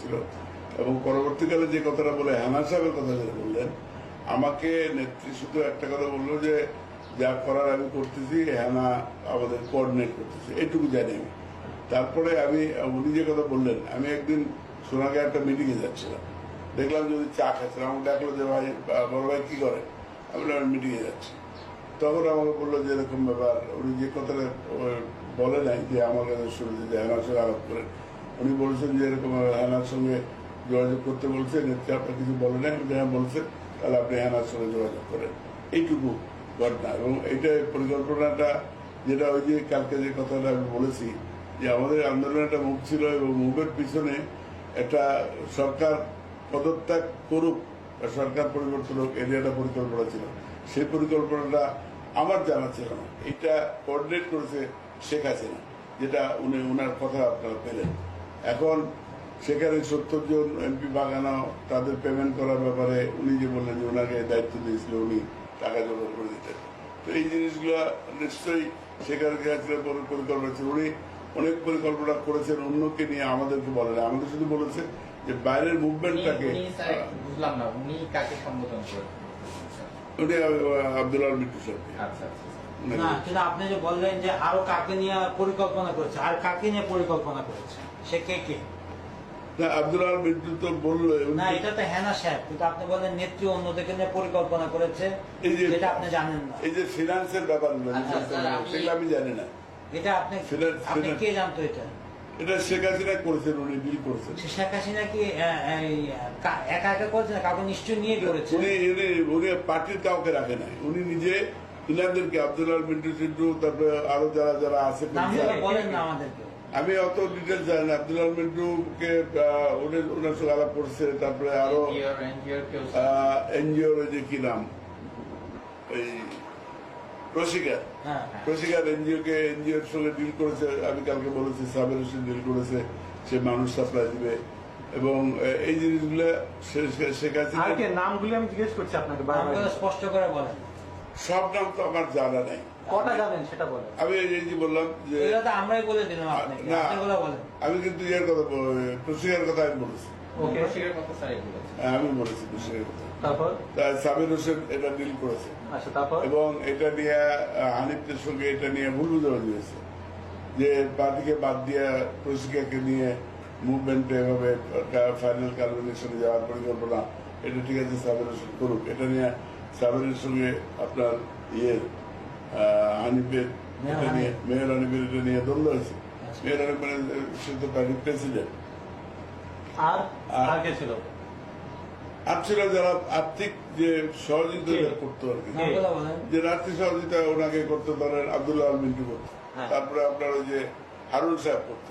হয়েছিল। এবং পরবর্তীকালে যে কথাটা বলে হেনা সাহেবের কথা যেটা বললেন, আমাকে নেত্রী শুধু একটা কথা বললো যে যা করার আমি করতেছি, হেনা আমাদের কোঅর্ডিনেট করতেছি, এইটুকু জানি আমি। তারপরে উনি যে কথা বললেন, আমি একদিন সোনাগাঁয়ে একটা মিটিংয়ে যাচ্ছিলাম, দেখলাম যে উনি চা খাচ্ছিলাম, আমাকে ডাকলো যে ভাই বড় ভাই কি করে, আমি মিটিংয়ে যাচ্ছি। তখন আমাকে বললো যে এরকম ব্যাপার, উনি যে কথাটা বলে নাই যে আমার কাছে শুনেছে যে হেনার সঙ্গে আলাপ করেন, উনি বলছেন যে এরকম হেনার সঙ্গে যোগাযোগ করতে বলছে, নেত্রী আপনার কিছু বলে নাই, হ্যাঁ বলছে, তাহলে আপনি হেনার সঙ্গে যোগাযোগ করেন, এইটুকু ঘটনা। এবং এইটা পরিকল্পনাটা যেটা ওই যে কালকে যে কথাটা আমি বলেছি যে আমাদের আন্দোলনের একটা মুখ ছিল, এবং মুখের পিছনে একটা সরকার পদত্যাগ করুক, সরকার পরিবর্তন হোক, এর একটা পরিকল্পনা ছিল। সেই পরিকল্পনাটা আমার জানা ছিল না, এটা কোঅর্ডিনেট করেছে শেখ হাসিনা, যেটা উনি ওনার কথা আপনারা পেলেন। এখন সেখানে 70 জন এমপি বাগানো, তাদের পেমেন্ট করার ব্যাপারে উনি যে বললেন যে ওনাকে দায়িত্ব দিয়েছিল, উনি টাকা জমা করে দিতেন। তো এই জিনিসগুলো নিশ্চয়ই সেখানে পরিকল্পনা ছিল। উনি অনেক পরিকল্পনা করেছেন অন্যকে নিয়ে, আমাদেরকে বলেন, আমাদের শুধু বলেছে যে বাইরের মুভমেন্টটাকে। বুঝলাম না উনি কাকে সম্বোধন করেন? উনি আব্দুল আল মিন্টু সাহেবকে। আচ্ছা আচ্ছা। না, কিন্তু আপনি যে বললেন যে আরো কাকে নিয়ে পরিকল্পনা করেছে, আর কাকে নিয়ে পরিকল্পনা করেছে, সে কে কে? না, আব্দুল আল মিন্টু তো বললো না, এটা তো হেনা সাহেব, কিন্তু আপনি বললেন নেত্রী অন্যদেরকে নিয়ে পরিকল্পনা করেছে, যেটা আপনি জানেন না। এই যে ফিনান্সের ব্যাপারগুলো সেগুলো আমি জানি না। এটা আপনি কে জানতো? এটা শেখ হাসিনা করেছেন, উনি ডিল করেছেন। শেখ হাসিনা কি একা একা করেছেন? কাউকে নিশ্চয় নিয়ে করেছে। উনি পার্টির কাউকে রাখে নাই, উনি নিজে ইনাদেরকে আব্দুল আল মিন্টু সিন্টু, তারপরে আরো যারা যারা আছে, বলেন না আমাদেরকে। আমি অত ডিটেলস জানি না। আব্দুল আল মিন্টুকে ওনার সঙ্গে আলাপ করছে, তারপরে আরো এনজিওর যে কি নাম, এই প্রশিকার এনজিওর সঙ্গে ডিল করেছে। আমি কালকে বলেছি সাবের হোসেন ডিল করেছে, সে মানুষ সাপ্লাই দিবে। এবং এই জিনিসগুলো শেখ হাসিনা নামগুলো আমি জিজ্ঞেস করছি আপনাকে, স্পষ্ট করে বলেন। সব নাম তো আমার জানা নাই, কটা জানেন সেটা বলেন। আমি এই যে বললাম যে আমরাই বলে দিলাম আপনাকে, আমি কিন্তু ইয়ের কথা, প্রশিকার কথা আমি বলেছি, আমি বলেছি প্রশিকার কথা। তারপর সাবির হোসেন এটা ডিল করেছে। আচ্ছা, তারপর এবং এটা নিয়ে হানিফদের সঙ্গে এটা নিয়ে ভুল বুঝাবুঝি হয়েছে যে পার্টিকে বাদ দিয়ে প্রশিকাকে নিয়ে মুভমেন্টে এভাবে ফাইনাল কালমিনেশনে যাওয়ার পরিকল্পনা, এটা ঠিক আছে সাবির হোসেন করুক। এটা নিয়ে সাবিরের সঙ্গে আপনার হানিফের এটা নিয়ে, মেয়র হানিফের এটা নিয়ে দ্বন্দ্ব হয়েছে। মেয়র হানিফের সে তো পার্টির প্রেসিডেন্ট। আর কে ছিল? আর ছিল যারা আর্থিক যে সহযোগিতা করতো আর কি, যে আর্থিক সহযোগিতা ওনাকে করতে পারেন, আব্দুল্লাহ আল মিন্টু করতো। তারপরে আপনার ওই যে হারুন সাহেব করতো,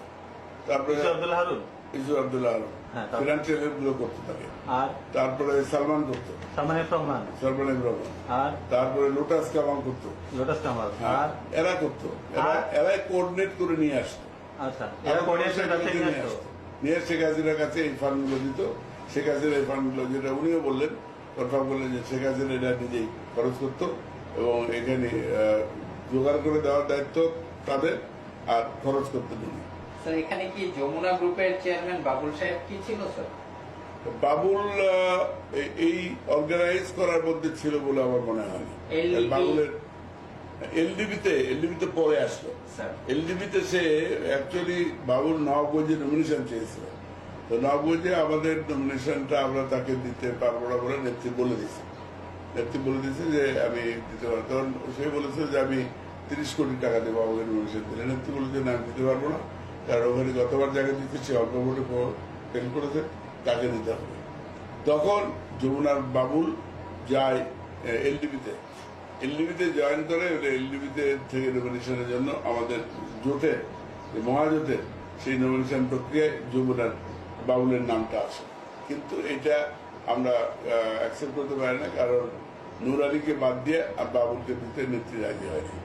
তারপরে আব্দুল্লাহ হারুন ফিনান্সিয়াল হেল্প গুলো করতে থাকে। তারপরে সালমান করতো, সালমান রহমান। তারপরে লোটাস কামাল করতো, এরা করতো, এরাই কোঅর্ডিনেট করে নিয়ে আসতো। নিয়ে শেখ হাসিনার কাছে এই ফান্ড গুলো দিত। শেখ হাসিনা এই ফান্ড গুলো, যেটা উনিও বললেন, কনফার্ম করলেন যে শেখ হাসিনা এটা নিজেই খরচ করতো, এবং এখানে জোগাড় করে দেওয়ার দায়িত্ব তাদের, আর খরচ করতে উনি। স্যার, এখানে কি যমুনা গ্রুপের চেয়ারম্যান বাবুল সাহেব কি ছিল স্যার? বাবুল এই অর্গানাইজ করার মধ্যে ছিল বলে আমার মনে হয়। বাবুলের এলডিবিতে পরে আসলো। এলডিবিতে সে অ্যাকচুয়ালি বাবুল নবাবগঞ্জে নমিনেশন চেয়েছিল। তো নবাবগঞ্জে আমাদের নমিনেশনটা আমরা তাকে দিতে পারবো না বলে নেত্রী বলে দিয়েছে যে আমি দিতে পারবো। তখন সে বলেছে যে আমি 30 কোটি টাকা দেবো আমাকে নমিনেশন দিলে। নেত্রী বলেছে না, আমি দিতে পারবো না, কারণ ওখানে যতবার জায়গা দিতে সে অল্প ভোটে ফেল করেছে, তাকে দিতে হবে। তখন যমুনার বাবুল যায় এলডিবিতে জয়েন করে। এলডিবিতে থেকে নমিনেশনের জন্য আমাদের জোটের, মহাজোটের সেই নমিনেশন প্রক্রিয়ায় যমুনার বাবুলের নামটা আসে। কিন্তু এটা আমরা অ্যাকসেপ্ট করতে পারি না, কারণ নূর আলীকে বাদ দিয়ে আর বাবুলকে দিতে নেত্রী রাজি হয়নি।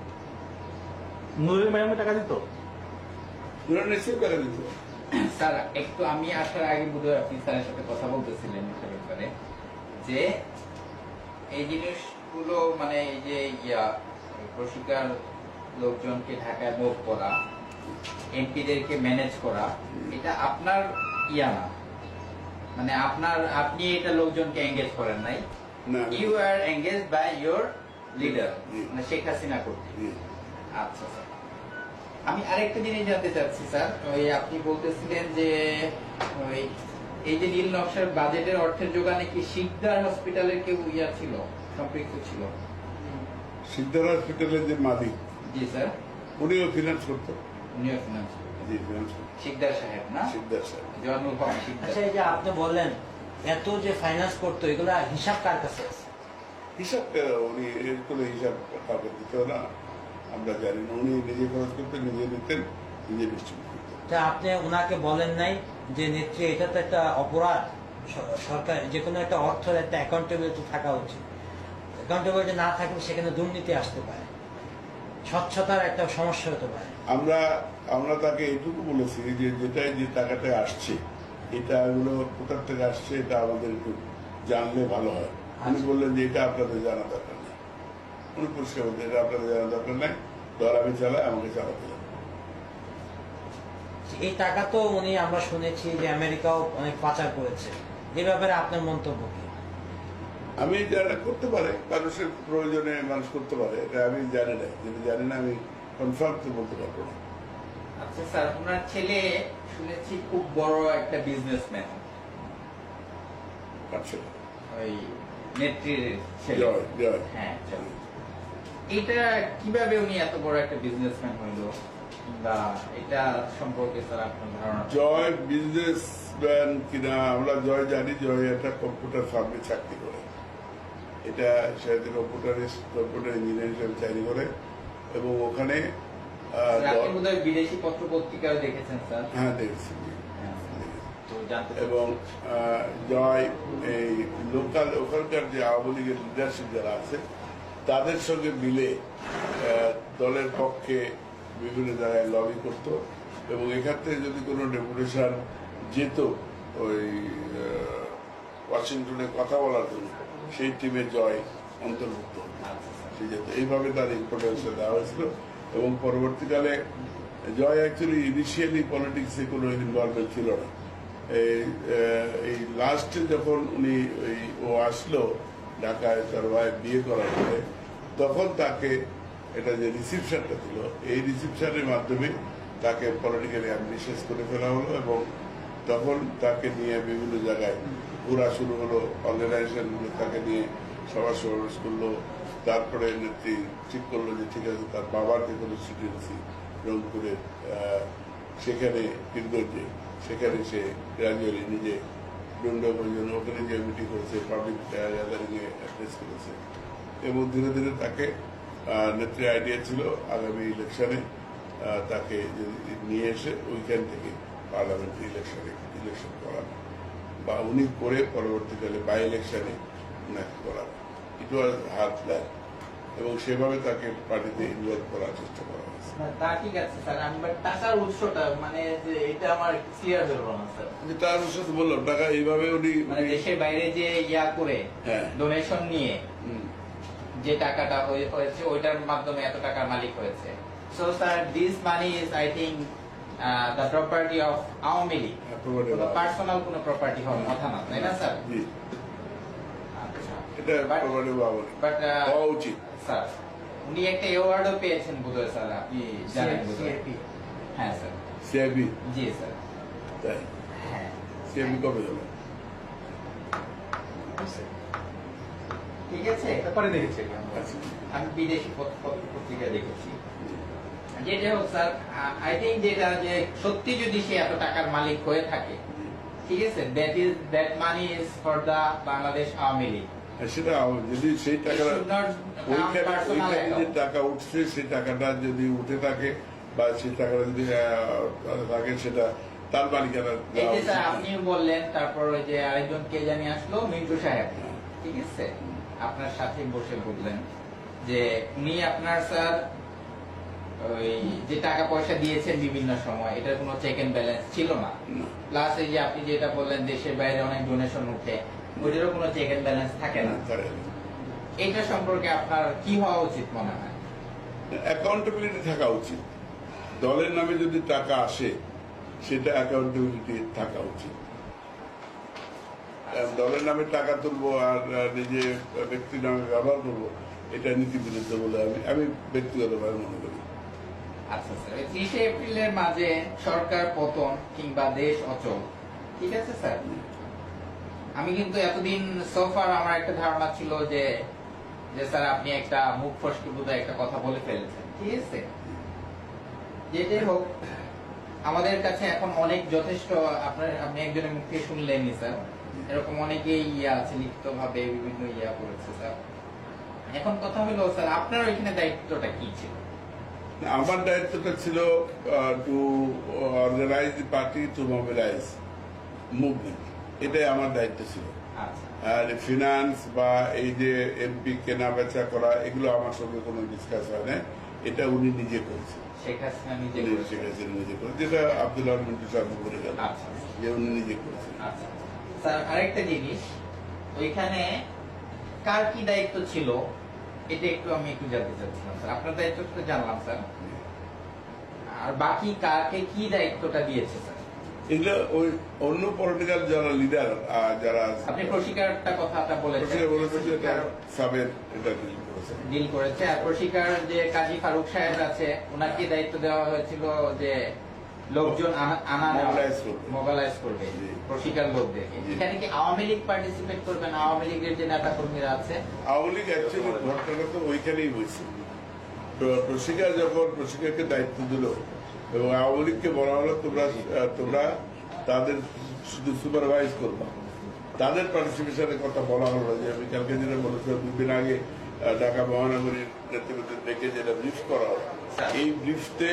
নুরের ম্যাডামে টাকা দিত, নূর নিশ্চয়ই টাকা দিত। স্যার, একটু আমি আসার আগে বোধহয় আপনি স্যারের সাথে কথা বলতেছিলেন এটা ব্যাপারে, যে এই জিনিসগুলো মানে এই যে প্রশিকার লোকজনকে ঢাকায় মুভ করা, এমপিদেরকে ম্যানেজ করা, এটা আপনার না, মানে আপনি এটা লোকজনকে এঙ্গেজ করেন নাই, না you are engage by your leader, জি। মানে শেখ হাসিনা কর্তৃক। জি। আচ্ছা স্যার, আমি আরেকটা জিনিস জানতে চাচ্ছি স্যার, ওই আপনি বলতেছিলেন যে ওই এই যে নীল নকশার বাজেটের অর্থের যোগানে কি শিকদার হসপিটালের কেউ ছিল, সম্পৃক্ত ছিল? সিদ্ধার হসপিটালের যে মালিক, জি স্যার, উনিও ফিনান্স করতো। উনিও ফিনান্স, জি, ফিনান্স করতো শিকদার সাহেব না, সিদ্ধার সাহেব। জয়নুল হক শিকদার। আচ্ছা, এই যে আপনি বললেন এত যে ফাইন্যান্স করতো, এগুলা হিসাব কার কাছে আছে? হিসাব উনি এগুলো হিসাব কাউকে দিত না, আমরা জানি না। উনি নিজে খরচ করতেন, নিজে নিতেন, নিজে ডিস্ট্রিবিউট করতেন। তা আপনি ওনাকে বলেন নাই যে নেত্রী, এটা তো একটা অপরাধ, সরকার যে কোনো একটা অর্থের একটা অ্যাকাউন্টেবিলিটি থাকা উচিত, অ্যাকাউন্টেবিলিটি না থাকলে সেখানে দুর্নীতি আসতে পারে, স্বচ্ছতার একটা সমস্যা হতে পারে। আমরা তাকে এইটুকু বলেছি যে যেটাই যে টাকাটা আসছে, এটা এগুলো কোথার থেকে আসছে এটা আমাদের একটু জানলে ভালো হয়। উনি বললেন যে এটা আপনাদের জানা দরকার নেই। উনি পরিষ্কার বলতেন এটা আপনাদের জানা দরকার নেই, দল আমি চালাই, আমাকে চালাতে হবে। এই টাকা তো উনি, আমরা শুনেছি যে আমেরিকাও অনেক পাচার করেছে, এই ব্যাপারে আপনার মন্তব্য কি? আমি যারা করতে পারে, মানুষের প্রয়োজনে মানুষ করতে পারে, এটা আমি জানি না। যদি জানি না আমি কনফার্ম তো বলতে পারবো না। আচ্ছা স্যার, ওনার ছেলে শুনেছি খুব বড় একটা বিজনেসম্যান, আচ্ছা, ওই নেত্রীর ছেলে। জয় জয়। হ্যাঁ, জয়। এটা কিভাবে উনি এত বড় একটা বিজনেসম্যান হইলো, কিংবা এটা সম্পর্কে স্যার আপনার ধারণা? জয় বিজনেসম্যান কিনা আমরা জয় জানি, জয় একটা কম্পিউটার ফার্মে চাকরি করে। এটা সে কম্পিউটার ইঞ্জিনিয়ার হিসেবে চাকরি করে এবং ওখানে আপনি বোধহয় বিদেশি পত্র পত্রিকাও দেখেছেন স্যার? হ্যাঁ দেখছি। হ্যাঁ, তো জানতে এবং জয় এই লোকাল ওখানকার যে আওয়ামী লীগের লিডারশিপ যারা আছে তাদের সঙ্গে মিলে দলের পক্ষে বিভিন্ন জায়গায় লবি করত এবং এখান থেকে যদি কোনো ডেপুটেশন যেত ওই ওয়াশিংটনে কথা বলার জন্য, সেই টিমে জয় অন্তর্ভুক্ত হতো। সে যেত। এইভাবে তার ইম্পর্টেন্স দেওয়া হয়েছিল এবং পরবর্তীকালে জয় অ্যাকচুয়ালি ইনিশিয়ালি পলিটিক্সে কোনো ইনভলভমেন্ট ছিল না। এই লাস্টে যখন উনি ও আসলো ঢাকায় তার ভাই বিয়ে করার পরে, তখন তাকে এটা যে রিসিপশনটা ছিল, এই রিসিপশনের মাধ্যমে তাকে পলিটিক্যালি অ্যাম্বিশিয়াস করে ফেলা হলো এবং তখন তাকে নিয়ে বিভিন্ন জায়গায় ঘোরা শুরু হলো। অর্গানাইজেশনগুলো তাকে নিয়ে সভা সমাবেশ করলো। তারপরে নেত্রী ঠিক করলো যে ঠিক আছে, তার বাবার যে কনস্টিটিউয়েন্সি রংপুরে, সেখানে পীরগঞ্জে, সেখানে সে গ্রাজুয়ালি নিজে ডুন্ডাবঞ্জন ওখানে যে মিটিং করেছে, পাবলিক গ্যাদারিংয়ে অ্যাড্রেস করেছে এবং ধীরে ধীরে তাকে নেত্রী আইডিয়া ছিল আগামী ইলেকশনে তাকে যদি নিয়ে এসে ওইখান থেকে পার্লামেন্টারি ইলেকশন করানো বা উনি করে পরবর্তীকালে বাই ইলেকশনে উনাকে করানো। ইট ওয়াজ হার প্ল্যান এবং সেভাবে তাকে পার্টিতে ইনভলভ করার চেষ্টা করা হয়েছে। তা ঠিক আছে স্যার, আমি টাকার উৎসটা মানে যে এটা আমার ক্লিয়ার হলো না স্যার। তার সাথে বললাম টাকা এইভাবে উনি মানে দেশের বাইরে যে ইয়া করে হ্যাঁ। ডোনেশন নিয়ে হুম, যে টাকাটা হয়েছে, ওইটার মাধ্যমে এত টাকার মালিক হয়েছে। So sir, this money is I think the property of Awami League, property of- personal কোনো প্রপার্টি হওয়ার কথা না, তাই না স্যার? জি, আচ্ছা, এটা But- প্রপার্টি বাবু বাট হওয়া উচিত। স্যার, উনি একটা অ্যাওয়ার্ডও পেয়েছেন বোধহয় স্যার, আপনি জানেন বোধহয়? হ্যাঁ স্যার। সিআইবি জি স্যার। তাই হ্যাঁ, সিআইবি কবে হলো? ঠিক আছে। ব্যাপারে দেখেছি আমরা। আচ্ছা, আমি বিদেশি পত্রিকা দেখেছি। যেটা হোক স্যার, আই থিঙ্ক যেটা যে সত্যি যদি সে এত টাকার মালিক হয়ে থাকে, ঠিক আছে, that money is for the Bangladesh Awami League. আর সেটা যদি সেই টাকা It should not count personal ওইখানে যে account. টাকা উঠছে সেই টাকাটা যদি উঠে থাকে বা সেই টাকাটা যদি থাকে সেটা তার মালিকানা এই দেওয়া যে স্যার উচিত। আপনি বললেন, তারপর ওই যে আরেকজন কে জানি আসলো, মিন্টু সাহেব, ঠিক আছে, আপনার সাথে বসে বললেন যে উনি আপনার স্যার ওই যে টাকা পয়সা দিয়েছেন বিভিন্ন সময়, এটার কোনো চেক এন্ড ব্যালেন্স ছিল না। না, প্লাস এই যে আপনি যেটা বললেন দেশের বাইরে অনেক ডোনেশন উঠে, ওইটারও কোনো চেক এন্ড ব্যালেন্স থাকে না। থাকে না। এটা সম্পর্কে আপনার কি হওয়া উচিত মনে হয়? অ্যাকাউন্টেবিলিটি থাকা উচিত। দলের নামে যদি টাকা আসে সেটা অ্যাকাউন্টেবিলিটি থাকা উচিত। দলের নামে টাকা তুলবো আর নিজে ব্যক্তির নামে ব্যবহার করবো, এটা নীতি বিরুদ্ধ বলে আমি ব্যক্তিগতভাবে মনে করি। আচ্ছা স্যার, 30 এপ্রিলের মাঝে সরকার পতন কিংবা দেশ অচল, ঠিক আছে স্যার? আমি কিন্তু এতদিন সোফার আমার একটা ধারণা ছিল যে যে স্যার আপনি একটা মুখ ফসকে বোধহয় একটা কথা বলে ফেলেছেন, ঠিক আছে? যেটাই হোক, আমাদের কাছে এখন অনেক যথেষ্ট, আপনি একজনের মুখ থেকে শুনলেনই স্যার, এরকম অনেকেই আছে লিখিত ভাবে বিভিন্ন করেছে স্যার। এখন কথা হলো স্যার, আপনার ওইখানে দায়িত্বটা কি ছিল? আমার দায়িত্বটা ছিল to organise the party, to mobilise movement, এটাই আমার দায়িত্ব ছিল। আচ্ছা আর ফিনান্স বা এই যে এমপি কেনা বেচা করা, এগুলো আমার সঙ্গে কোনো ডিসকাস হয় না, এটা উনি নিজে করেছেন। শেখ হাসিনা নিজে উনি করেছে। শেখ হাসিনা নিজে করেছেন, যেটা আব্দুল্লাহ মিন্টু সাহেব করে গেল, আচ্ছা যে উনি নিজে করেছেন। আচ্ছা স্যার, আরেকটা জিনিস, ওইখানে কার কি দায়িত্ব ছিল এটা আমি একটু জানতে চাচ্ছিলাম স্যার। আপনার দায়িত্বটা তো জানলাম স্যার, আর বাকি কাকে কি দায়িত্বটা দিয়েছে স্যার? এগুলো ওই অন্য পলিটিক্যাল যারা লিডার, যারা আপনি প্রশিকারটা কথাটা বলেছেন, বলেছেন যে এটা সাবের এটা ডিল করেছেন। ডিল করেছে। আর প্রশিকার যে কাজী ফারুক সাহেব আছে, ওনাকে দায়িত্ব দেওয়া হয়েছিল যে লোকজন মোবাইলাইজ করবে জি। প্রশিকার লোকদেরকে। জি। এখানে কি আওয়ামী লীগ পার্টিসিপেট করবেন? আওয়ামী লীগের যে নেতা কর্মীরা আছে, আওয়ামী লীগ অ্যাকচুয়ালি ঘটনাটা তো ওইখানেই হয়েছে। তো প্রশিকা যখন প্রশিকাকে দায়িত্ব দিল এবং আওয়ামী লীগকে বলা হলো তোমরা তাদের শুধু সুপারভাইজ করবা, তাদের পার্টিসিপেশনের কথা বলা হলো। যে আমি কালকে যেটা বলেছিলাম, 2 দিন আগে ঢাকা মহানগরীর নেতৃত্ব ডেকে যেটা ব্রিফ করা হলো, এই ব্রিফতে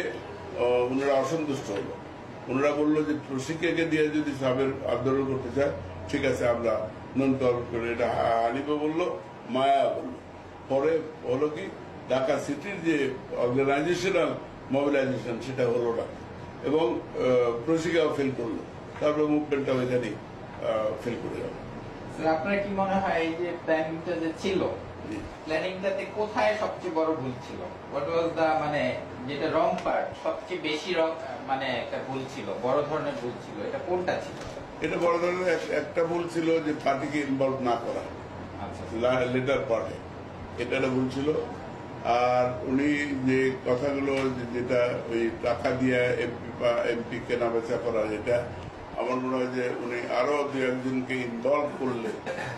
ওনারা অসন্তুষ্ট হলো। ওনারা বললো যে প্রশিকাকে দিয়ে যদি সাবের আন্দোলন করতে চায়, ঠিক আছে আমরা নন টলারেট করে। এটা হানিফা বললো, মায়া বললো। পরে হলো কি, ঢাকা সিটির যে অর্গানাইজেশনাল মোবিলাইজেশন, সেটা হলো না এবং প্রশিকাও ফেল করলো। তারপরে মুভমেন্টটা ওইখানেই ফেল করে গেল। স্যার আপনার কি মনে হয় এই যে প্ল্যানিংটা যে ছিল, জি। প্ল্যানিংটাতে কোথায় সবচেয়ে বড় ভুল ছিল? হোয়াট ওয়াজ দা, মানে যেটা রং পার্ট, সবচেয়ে বেশি মানে একটা ভুল ছিল, বড় ধরনের ভুল ছিল, এটা কোনটা ছিল? এটা বড় ধরনের একটা ভুল ছিল যে পার্টিকে ইনভলভ না করা আচ্ছা লেটার পার্টে, এটা একটা ভুল ছিল। আর উনি যে কথাগুলো যেটা ওই টাকা দিয়ে এমপি কেনা বেচা করা, এটা আমার মনে হয় যে উনি আরো 2-1জনকে ইনভলভ করলে,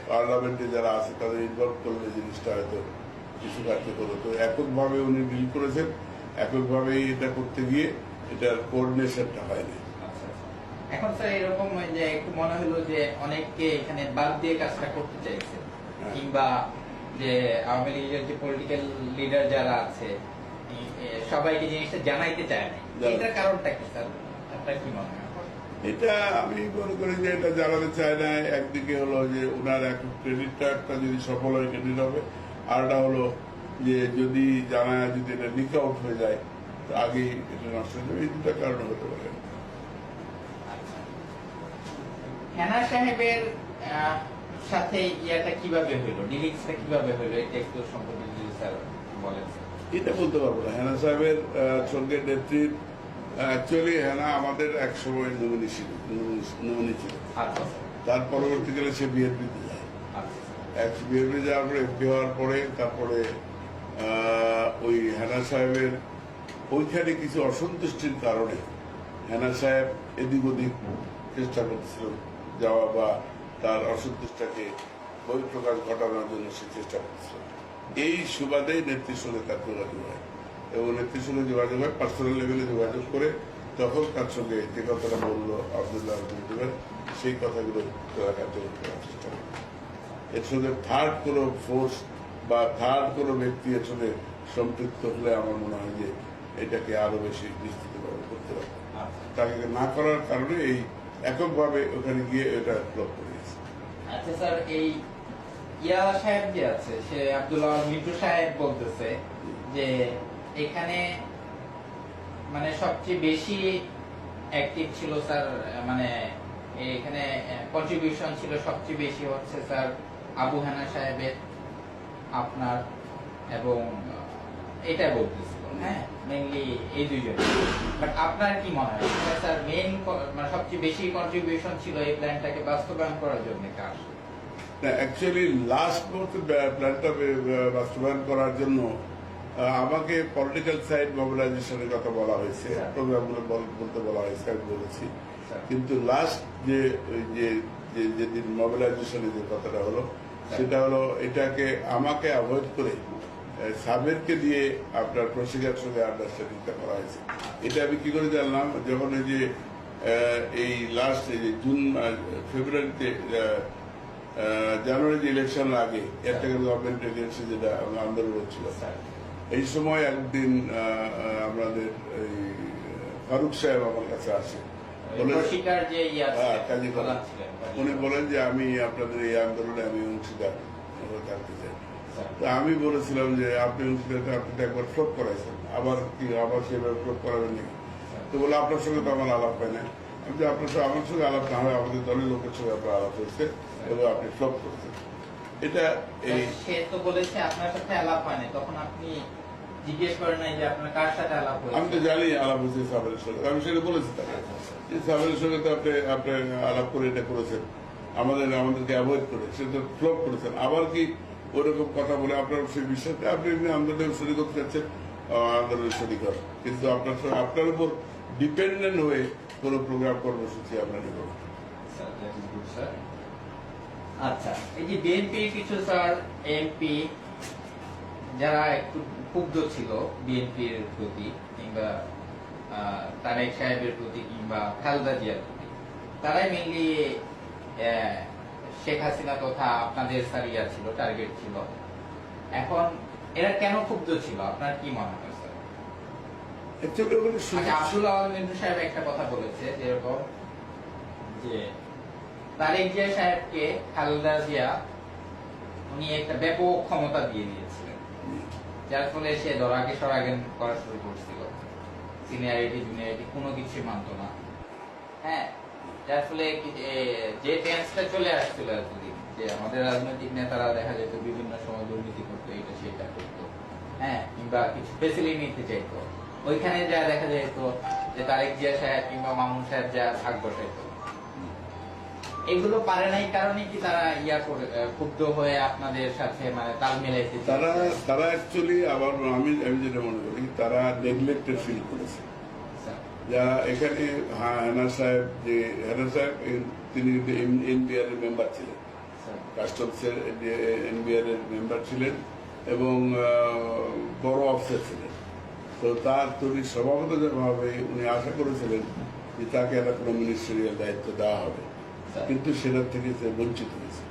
পার্লামেন্টে যারা আছে তাদের ইনভলভ করলে জিনিসটা হয়তো কিছু কার্যকর হতো। এককভাবে উনি ডিল করেছেন, এককভাবেই এটা করতে গিয়ে এটার কোঅর্ডিনেশনটা হয়নি। আচ্ছা। এখন স্যার এরকম যে একটু মনে হলো যে অনেককে এখানে বাদ দিয়ে কাজটা করতে চাইছে, হ্যাঁ। কিংবা যে আওয়ামী লীগের যে পলিটিক্যাল লিডার যারা আছে সবাইকে জিনিসটা জানাইতে চায় না। এটার কারণটা কি স্যার, আপনার কি মনে হয়? এটা আমি মনে করি যে এটা জানাতে চায় না। একদিকে হলো যে ওনার ক্রেডিটটা একটা যদি সফল হয় ক্রেডিট হবে, আরটা হলো যে যদি জানায় যদি এটা লিক আউট হয়ে যায় তো আগেই এটা নষ্ট হয়ে যাবে। এই দুটা কারণ হতে পারে। আচ্ছা। হেনা সাহেবের সাথে ইয়াটা কিভাবে হইলো, ডিলিংসটা কিভাবে হইলো, এটা একটু সম্পর্কে যদি স্যার বলেন। এটা বলতে পারবো না। হেনা সাহেবের সঙ্গে নেত্রীর অ্যাকচুয়ালি হেনা আমাদের এক সময় নমিনি ছিল। আচ্ছা তার পরবর্তীকালে সে বিএনপিতে যায়। আচ্ছা বিএনপি যাওয়ার পরে এমপি হওয়ার পরে তারপরে ওই হেনা সাহেবের ওইখানে কিছু অসন্তুষ্টির কারণে হেনা সাহেব এদিক ওদিক চেষ্টা করছিল যাওয়া বা তার অসন্তুষ্টটাকে বহিঃপ্রকাশ ঘটানোর জন্য সে চেষ্টা করছিল। এই সুবাদেই নেত্রীর সঙ্গে তার যোগাযোগ হয় এবং নেত্রীর সঙ্গে যোগাযোগ হয় পার্সোনাল লেভেলে যোগাযোগ করে তখন তার সঙ্গে যে কথাটা বললো আব্দুল্লাহ সেই কথাগুলো তারা কার্যকর করার চেষ্টা করে। এর সঙ্গে থার্ড কোনো ফোর্স বা থার্ড কোনো ব্যক্তি এর সঙ্গে সম্পৃক্ত হলে আমার মনে হয় যে এটাকে আরো বেশি বিস্তৃতভাবে করতে হবে। তাকে না করার কারণে এই এককভাবে ওখানে গিয়ে এটা ব্লক করেছে। আচ্ছা স্যার, এই ইয়া সাহেব যে আছে, সে আব্দুল্লাহ মিন্টু সাহেব বলতেছে যে এখানে মানে সবচেয়ে বেশি অ্যাক্টিভ ছিল স্যার, মানে এখানে কন্ট্রিবিউশন ছিল সবচেয়ে বেশি হচ্ছে স্যার আবু হেনা সাহেবের, আপনার এবং এটা বলতেছিল, হ্যাঁ মেইনলি এই দুইজন। বাট আপনার কি মনে হয় স্যার, মেইন মানে সবচেয়ে বেশি কন্ট্রিবিউশন ছিল এই প্ল্যানটাকে বাস্তবায়ন করার জন্য কার? অ্যাকচুয়ালি লাস্ট মুহূর্তে প্ল্যানটা বাস্তবায়ন করার জন্য আমাকে পলিটিক্যাল সাইড মোবিলাইজেশনের কথা বলা হয়েছে, প্রোগ্রামগুলো বলতে বলা হয়েছে, আমি বলেছি। কিন্তু লাস্ট যেদিন মোবিলাইজেশনের যে কথাটা হলো, সেটা হলো এটাকে আমাকে অ্যাভয়েড করে সাবেরকে দিয়ে আপনার প্রশিকার সঙ্গে আন্ডারস্ট্যান্ডিংটা করা হয়েছে। এটা আমি কি করে জানলাম, যখন এই যে এই লাস্ট এই যে জুন ফেব্রুয়ারিতে জানুয়ারি যে ইলেকশনের আগে এয়ারটেল গভর্নমেন্ট এজেন্সি যেটা আন্দোলন হচ্ছিল, এই সময় একদিন আমাদের এই ফারুক সাহেব আমার কাছে আসে, উনি বলেন যে আমি আপনাদের এই আন্দোলনে আমি অংশীদার থাকতে চাই। আমি বলেছিলাম যে আপনি অংশীদার, আপনি তো একবার ফ্লোট করাইছেন, আবার কি আবার সেভাবে ফ্লোট করাবেন নাকি? তো বলে আপনার সঙ্গে তো আমার আলাপ হয় না। আমি যে আপনার সঙ্গে আমার সঙ্গে আলাপ না হয় আমাদের দলের লোকের সঙ্গে আপনার আলাপ হয়েছে এবং আপনি ফ্লোট করেছেন। এটা এই সে তো বলেছে আপনার সাথে আলাপ হয় না, তখন আপনি জিজ্ঞেস করেন নাই যে আপনার কার সাথে আলাপ হয়েছে? আমি তো জানি আলাপ হয়েছে সাবেরের সঙ্গে, আমি সেটা বলেছি তাকে যে সাবেরের সঙ্গে তো আপনি আলাপ করে এটা করেছেন, আমাদেরকে অ্যাভয়েড করে, সে তো ফ্লপ করেছেন। আবার কি ওরকম কথা বলে আপনার সেই বিষয়টা আপনি এমনি আন্দোলনের শরীর করতে চাচ্ছেন, আন্দোলনের শরীর করেন, কিন্তু আপনার উপর ডিপেন্ডেন্ট হয়ে কোনো প্রোগ্রাম কর্মসূচি আমরা নেব। আচ্ছা, এই যে বিএনপি কিছু স্যার এমপি যারা একটু ক্ষুব্ধ ছিল বিএনপির প্রতি কিংবা তারেক সাহেবের প্রতি কিংবা খালেদা জিয়ার প্রতি, তারাই মেনলি শেখ হাসিনা তথা আপনাদের সারিয়া ছিল, টার্গেট ছিল। এখন এরা কেন ক্ষুব্ধ ছিল আপনার কি মনে হয় স্যার? আব্দুল আওয়াল মিন্টু সাহেব একটা কথা বলেছে, যেরকম যে তারেক জিয়া সাহেবকে খালেদা জিয়া উনি একটা ব্যাপক ক্ষমতা দিয়ে দিয়েছিলেন, যার ফলে সে দরাগে সরাগেন করা শুরু করছিল, সিনিয়রিটি জুনিয়রিটি কোনো কিছু মানত না। হ্যাঁ, যার ফলে যে টেন্সটা চলে আসছিল এতদিন, যে আমাদের রাজনৈতিক নেতারা দেখা যেত বিভিন্ন সময় দুর্নীতি করতো, এটা সেটা করতো, হ্যাঁ, কিংবা কিছু ফেসিলিটি নিতে চাইতো, ওইখানে যা দেখা যেত যে তারেক জিয়া সাহেব কিংবা মামুন সাহেব যা ভাগ বসাইতো, এগুলো পারে নাই কারণে কি তারা ক্ষুব্ধ হয়ে আপনাদের সাথে মানে তাল মিলাইতে? তারা অ্যাকচুয়ালি আবার আমি যেটা মনে করি, তারা নেগলেক্টেড ফিল করেছে। যারা এখানে হেনা সাহেব তিনি এনবিআর এর মেম্বার ছিলেন, কাস্টমসের এনবিআর এর মেম্বার ছিলেন এবং বড় অফিসার ছিলেন। তো তার তৈরি স্বভাবতভাবে উনি আশা করেছিলেন যে তাকে একটা কোনো মিনিস্ট্রিয়াল দায়িত্ব দেওয়া হবে, কিন্তু সেটার থেকে সে বঞ্চিত হয়েছে।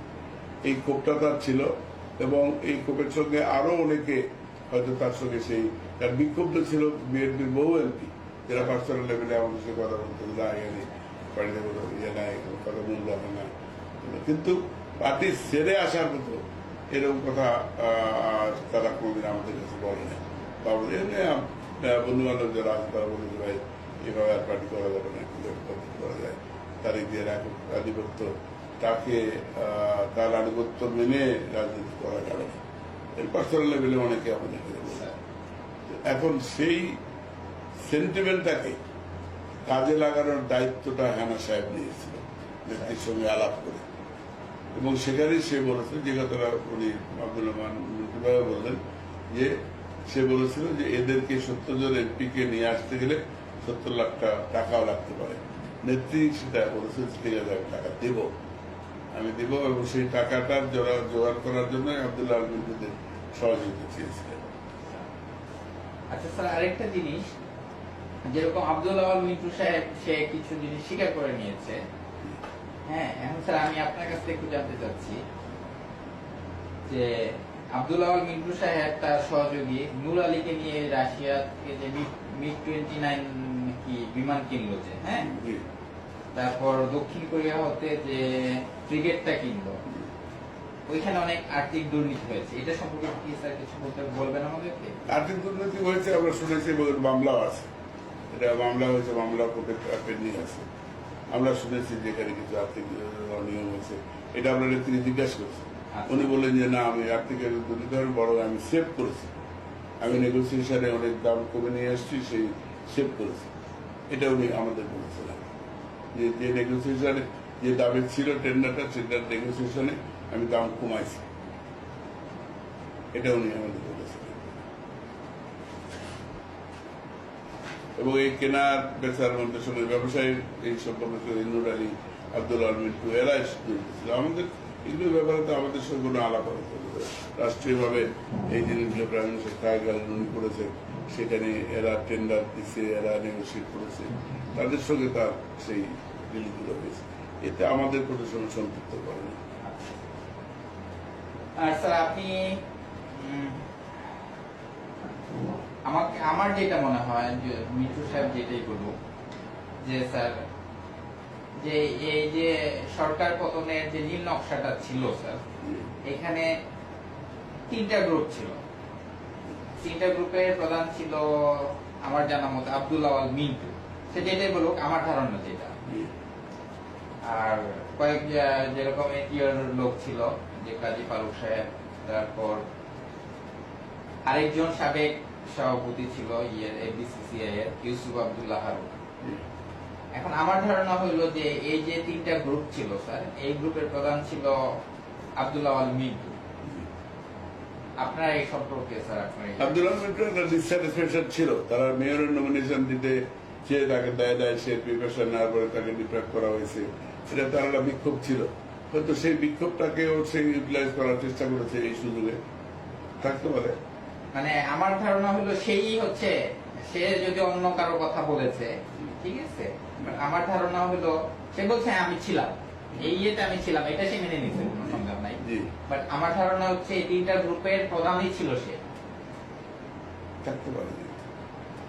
এই ক্ষোভটা তার ছিল এবং এই ক্ষোভের সঙ্গে আরো অনেকে হয়তো তার সঙ্গে সেই তার বিক্ষুব্ধ ছিল বিএনপির বহু এমপি, যারা পার্সোনাল লেভেলে আমাদের সঙ্গে কথা বলতে বাড়িতে কথা মূল্য হয় না, কিন্তু পার্টি ছেড়ে আসার মতো এরকম কথা তারা কোনোদিন আমাদের কাছে বলে না। বন্ধু বান্ধব যারা আছে তারা বলে যে ভাই এভাবে আর পার্টি করা যাবে না, করা যায়, তারিখ দিয়ে আধিপত্য, তাকে তার আধিপত্য মেনে রাজনীতি করা যাবে না, এর পার্সোনাল লেভেলে অনেকে আমাদের এখন সেই সেন্টিমেন্টটাকে কাজে লাগানোর দায়িত্বটা হেনা সাহেব নিয়েছিল নেত্রীর সঙ্গে আলাপ করে, এবং সেখানেই সে বলেছে যে কথাটা উনি আব্দুল রহমান বললেন যে সে বলেছিল যে এদেরকে 70 জন এমপিকে নিয়ে আসতে গেলে 70 লাখ টাকাও লাগতে পারে। নেত্রী সেটা বলেছে, ঠিক আছে আমি টাকা দেব, আমি দেব, এবং সেই টাকাটার জোগাড় করার জন্য আব্দুল্লাহ আল মিন্টুদের সহযোগিতা চেয়েছিলেন। আচ্ছা স্যার, আরেকটা জিনিস, যেরকম আব্দুল আওয়াল মিন্টু সাহেব সে কিছু জিনিস স্বীকার করে নিয়েছে, হ্যাঁ, এখন স্যার আমি আপনার কাছ থেকে একটু জানতে চাচ্ছি যে আব্দুল আওয়াল মিন্টু সাহেব তার সহযোগী নূর আলীকে নিয়ে রাশিয়া থেকে যে MiG-29 কি বিমান কিনলো, যে হ্যাঁ, তারপর দক্ষিণ কোরিয়া হতে যে ফ্রিগেটটা কিনলো, ওইখানে অনেক আর্থিক দুর্নীতি হয়েছে, এটা সম্পর্কে কি স্যার কিছু বলবেন আমাদেরকে? আর্থিক দুর্নীতি হয়েছে আমরা শুনেছি, মামলাও আছে, এটা মামলা হয়েছে, মামলা পেন্ডিং আছে, আমরা শুনেছি যে এখানে কিছু আর্থিক অনিয়ম হয়েছে, এটা আমরা নেত্রী জিজ্ঞাসা করছি। উনি বললেন যে না, আমি আর্থিক দুর্নীতি বড় আমি সেভ করেছি, আমি নেগোসিয়েশনে অনেক দাম কমে নিয়ে এসেছি, সেই সেভ করেছি, এটা উনি আমাদের বলেছিলেন যে নেগোসিয়েশনে যে দামে ছিল টেন্ডারটা টেন্ডার নেগোসিয়েশনে আমি দাম কমাইছি, এটা উনি আমাদের বলেছিলেন। এবং এই কেনার বেচার মধ্যে সঙ্গে ব্যবসায়ী এই সম্পর্কে ইন্দুর আলী, আব্দুল আলমিন্টু এরা জড়িত ছিল। আমাদের এগুলোর ব্যাপারে তো আমাদের সঙ্গে কোনো আলাপ আলোচনা করে রাষ্ট্রীয়ভাবে এই জিনিসগুলো প্রাইম মিনিস্টার কায়গাল উনি করেছে, সেখানে এরা টেন্ডার দিচ্ছে, এরা নেগোসিয়েট করেছে, তাদের সঙ্গে তার সেই ডিলগুলো হয়েছে। এতে আমাদের কোনো সময় সম্পৃক্ত করেনি। আর স্যার আপনি আমার যেটা মনে হয় যে মিঠু সাহেব যেটাই বলবো যে স্যার যে এই যে সরকার পতনের যে নীল নকশাটা ছিল স্যার, এখানে 3টা গ্রুপ ছিল। 3টা গ্রুপের প্রধান ছিল আমার জানা মতে আব্দুল আওয়াল মিন্টু, সে যেটাই বলুক আমার ধারণা যেটা। আর কয়েক যেরকম এটিওর লোক ছিল যে কাজী ফারুক সাহেব, তারপর আরেকজন সাবেক সভাপতি ছিল এফবিসিসিআই এর ইউসুফ আব্দুল্লাহ হারুন। এখন আমার ধারণা হইল যে এই যে 3টা গ্রুপ ছিল স্যার, এই গ্রুপের প্রধান ছিল আব্দুল আওয়াল মিন্টু। আপনার এই সম্পর্কে স্যার আব্দুল আলমিন্টু একটা ডিসস্যাটিসফ্যাকশন ছিল, তারা মেয়রের নমিনেশন দিতে চেয়ে তাকে দেয় সে প্রিপারেশন নেওয়ার পরে তাকে ডিপ্রাক্ট করা হয়েছে, এটা তার একটা বিক্ষোভ ছিল। হয়তো সেই বিক্ষোভটাকেও সে ইউটিলাইজ করার চেষ্টা করেছে এই সুযোগে, থাকতে পারে। মানে আমার ধারণা হলো সেই হচ্ছে সে যদি অন্য কারো কথা বলেছে, ঠিক আছে, আমার ধারণা হলো সে বলছে আমি ছিলাম এই ইয়েতে, আমি ছিলাম, এটা সে মেনে নিচ্ছে, কোনো সন্দেহ নাই। বাট আমার ধারণা হচ্ছে এই 3টা গ্রুপের প্রধানই ছিল সে। থাকতে পারে,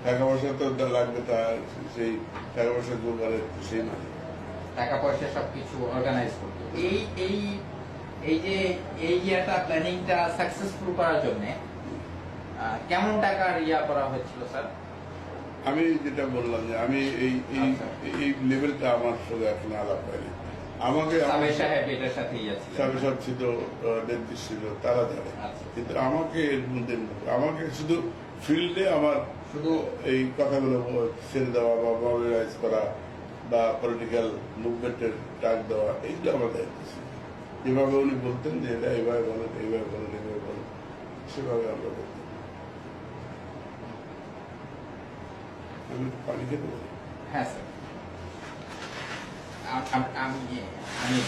টাকা পয়সা তো লাগবে, তার সেই টাকা পয়সা জোগাড়ের সেই মানে টাকা পয়সা সবকিছু অর্গানাইজ করতো। এই যে এই ইয়াটা প্ল্যানিংটা সাকসেসফুল করার জন্য কেমন টাকার ইয়া করা হয়েছিল স্যার? আমি যেটা বললাম যে আমি এই লেভেলটা আমার সঙ্গে এখন আলাপ হয়নি। আমাকে সাবেক সাহেব এটার সাথে ইয়া ছিল, সাবেক সাহেব ছিল, নির্দিষ্ট ছিল, তারা জানে। কিন্তু আমাকে এর মধ্যে আমাকে শুধু ফিল্ডে আমার শুধু এই কথাগুলো ছেড়ে দেওয়া বা মবিলাইজ করা বা পলিটিক্যাল মুভমেন্টের ডাক দেওয়া, এইগুলো আমার দায়িত্ব ছিল। যেভাবে উনি বলতেন যে এটা এইভাবে বলেন, এইভাবে বলেন, এইভাবে বলেন, সেভাবে আমরা বলতাম। আমি পানি খেতে পারি? হ্যাঁ স্যার, আমি